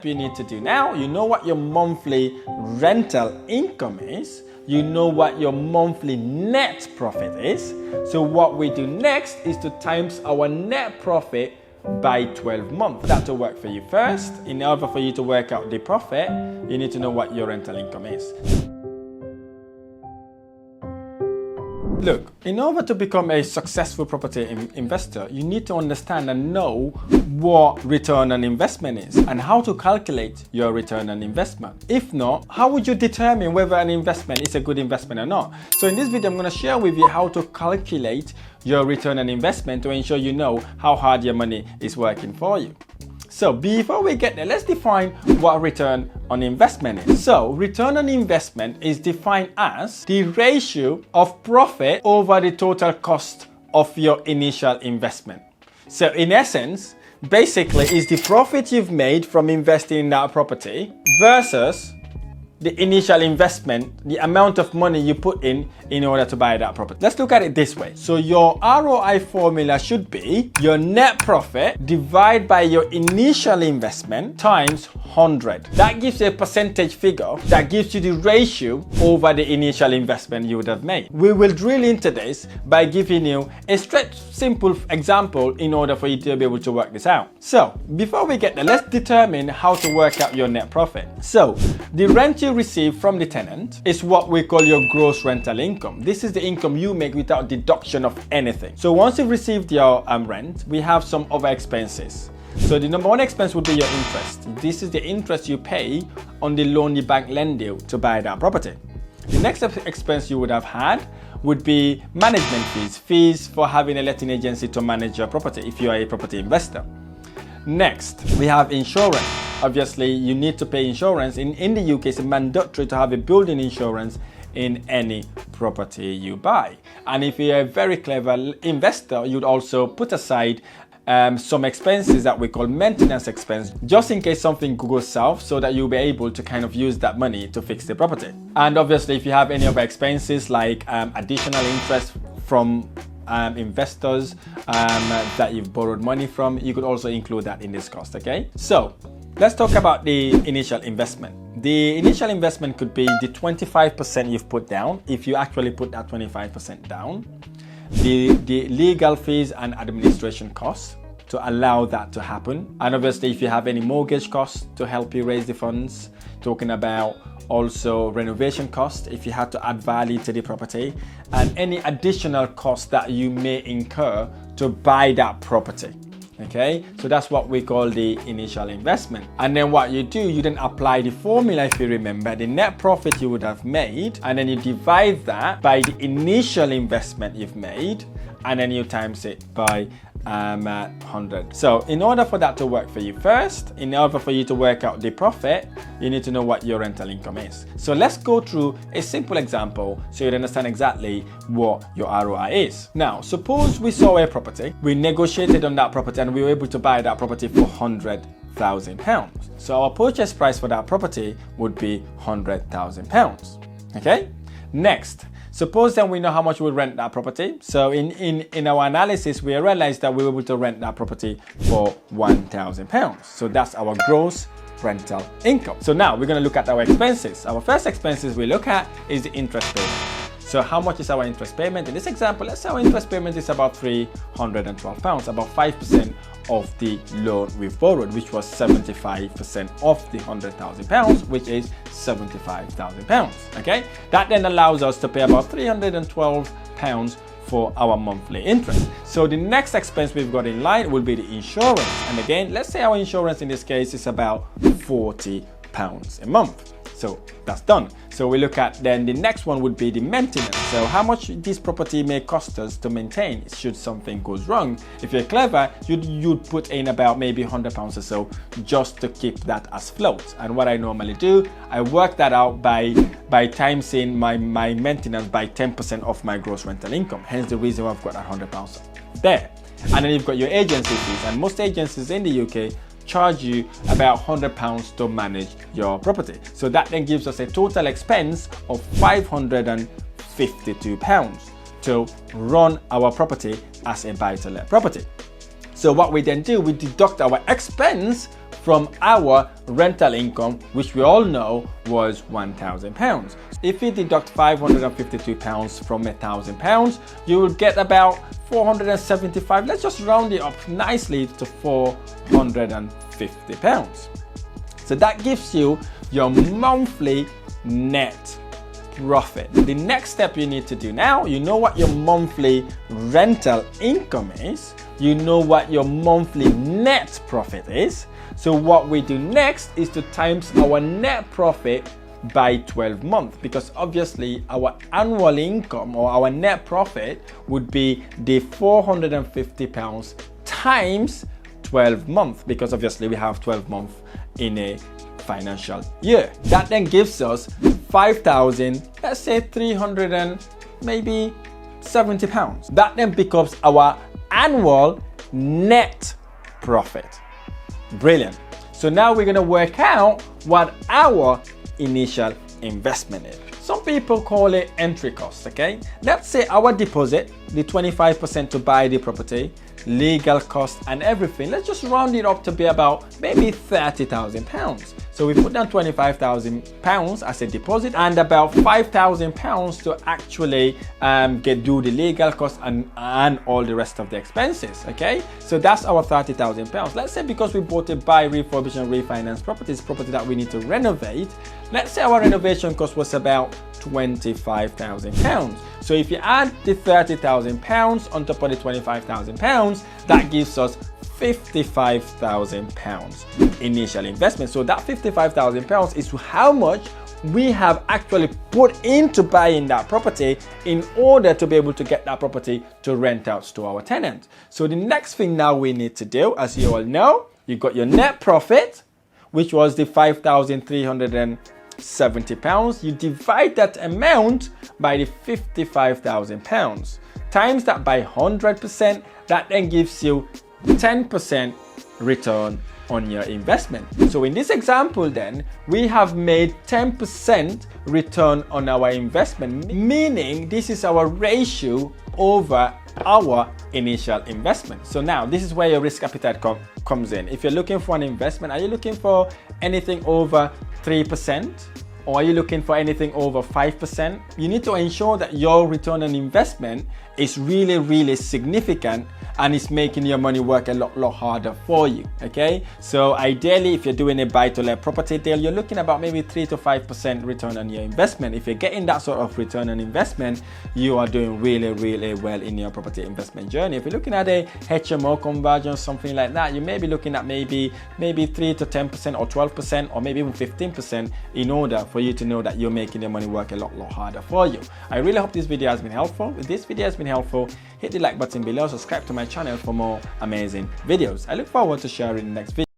You need to do now, you know what your monthly rental income is, you know what your monthly net profit is. So what we do next is to times our net profit by 12 months. That will work for you first. In order for you to work out the profit, you need to know what your rental income is. Look, in order to become a successful property investor, you need to understand and know what return on investment is and how to calculate your return on investment. If not, how would you determine whether an investment is a good investment or not? So in this video, I'm going to share with you how to calculate your return on investment to ensure you know how hard your money is working for you. So before we get there, let's define what return on investment is. So return on investment is defined as the ratio of profit over the total cost of your initial investment. So in essence, basically is the profit you've made from investing in that property versus the initial investment, the amount of money you put in order to buy that property. Let's look at it this way. So your ROI formula should be your net profit divided by your initial investment times 100. That gives you a percentage figure that gives you the ratio over the initial investment you would have made. We will drill into this by giving you a straight, simple example in order for you to be able to work this out. So before we get there, let's determine how to work out your net profit. So the rent you receive from the tenant is what we call your gross rental income. This is the income you make without deduction of anything. So once you've received your rent, we have some other expenses. So the number one expense would be your interest. This is the interest you pay on the loan the bank lend you to buy that property. The next expense you would have had would be management fees for having a letting agency to manage your property if you are a property investor. Next, we have insurance. Obviously, you need to pay insurance. In the UK, it's mandatory to have a building insurance in any property you buy. And if you're a very clever investor, you'd also put aside some expenses that we call maintenance expense, just in case something goes south, so that you'll be able to kind of use that money to fix the property. And obviously, if you have any other expenses like additional interest from investors that you've borrowed money from, you could also include that in this cost, okay? So let's talk about the initial investment. The initial investment could be the 25% you've put down, if you actually put that 25% down, the legal fees and administration costs to allow that to happen. And obviously, if you have any mortgage costs to help you raise the funds, talking about also renovation costs if you had to add value to the property, and any additional costs that you may incur to buy that property. Okay, so that's what we call the initial investment. And then what you do, you then apply the formula, if you remember, the net profit you would have made, and then you divide that by the initial investment you've made, and then you times it by 100. So in order for that to work for you first, in order for you to work out the profit, you need to know what your rental income is. So let's go through a simple example so you understand exactly what your ROI is. Now, suppose we saw a property, we negotiated on that property, and we were able to buy that property for £100,000. So our purchase price for that property would be £100,000. Okay? Next, suppose then we know how much we rent that property. So in our analysis, we realized that we were able to rent that property for £1,000. So that's our gross rental income. So now we're going to look at our expenses. Our first expenses we look at is the interest payment. So how much is our interest payment? In this example, let's say our interest payment is about £312, about 5% of the loan we've borrowed, which was 75% of the £100,000, which is £75,000. Okay, that then allows us to pay about £312 for our monthly interest. So the next expense we've got in line will be the insurance. And again, let's say our insurance in this case is about £40 a month. So that's done. So we look at then the next one would be the maintenance. So how much this property may cost us to maintain should something goes wrong. If you're clever, you'd put in about maybe £100 or so just to keep that as float. And what I normally do, I work that out by timesing my maintenance by 10% of my gross rental income. Hence the reason why I've got that £100 there. And then you've got your agency fees, and most agencies in the UK charge you about £100 to manage your property. So that then gives us a total expense of £552 to run our property as a buy-to-let property. So what we then do, we deduct our expense from our rental income, which we all know was £1,000. If you deduct £552 from £1,000, you will get about 475. Let's just round it up nicely to £450. So that gives you your monthly net profit. The next step you need to do now, you know what your monthly rental income is, you know what your monthly net profit is. So what we do next is to times our net profit by 12 months, because obviously our annual income or our net profit would be the £450 times 12 months, because obviously we have 12 months in a financial year. That then gives us 5,000, let's say 300 and maybe £70. That then becomes our annual net profit. Brilliant. So now we're going to work out what our initial investment is. Some people call it entry cost, okay? Let's say our deposit, the 25% to buy the property, legal costs and everything, let's just round it up to be about maybe £30,000. So we put down £25,000 as a deposit and about £5,000 to actually do the legal costs and all the rest of the expenses, okay? So that's our £30,000. Let's say because we bought a buy, refurbish and refinance property that we need to renovate, let's say our renovation cost was about £25,000. So if you add the £30,000 on top of the £25,000, that gives us £55,000 initial investment. So that £55,000 is how much we have actually put into buying that property in order to be able to get that property to rent out to our tenants. So the next thing now we need to do, as you all know, you've got your net profit, which was the £5,370. You divide that amount by the £55,000, times that by 100%, that then gives you 10% return on your investment. So in this example then, we have made 10% return on our investment, meaning this is our ratio over our initial investment. So now this is where your risk appetite comes in. If you're looking for an investment, are you looking for anything over 3%? Or are you looking for anything over 5%? You need to ensure that your return on investment is really significant and it's making your money work a lot harder for you, okay? So ideally, if you're doing a buy-to-let property deal, you're looking about maybe 3 to 5% return on your investment. If you're getting that sort of return on investment, you are doing really well in your property investment journey. If you're looking at a HMO conversion, something like that, you may be looking at maybe 3 to 10% or 12% or maybe even 15% in order for you to know that you're making your money work a lot harder for you. I really hope this video has been helpful. If this video has been helpful, hit the like button below, subscribe to my channel for more amazing videos. I look forward to sharing the next video.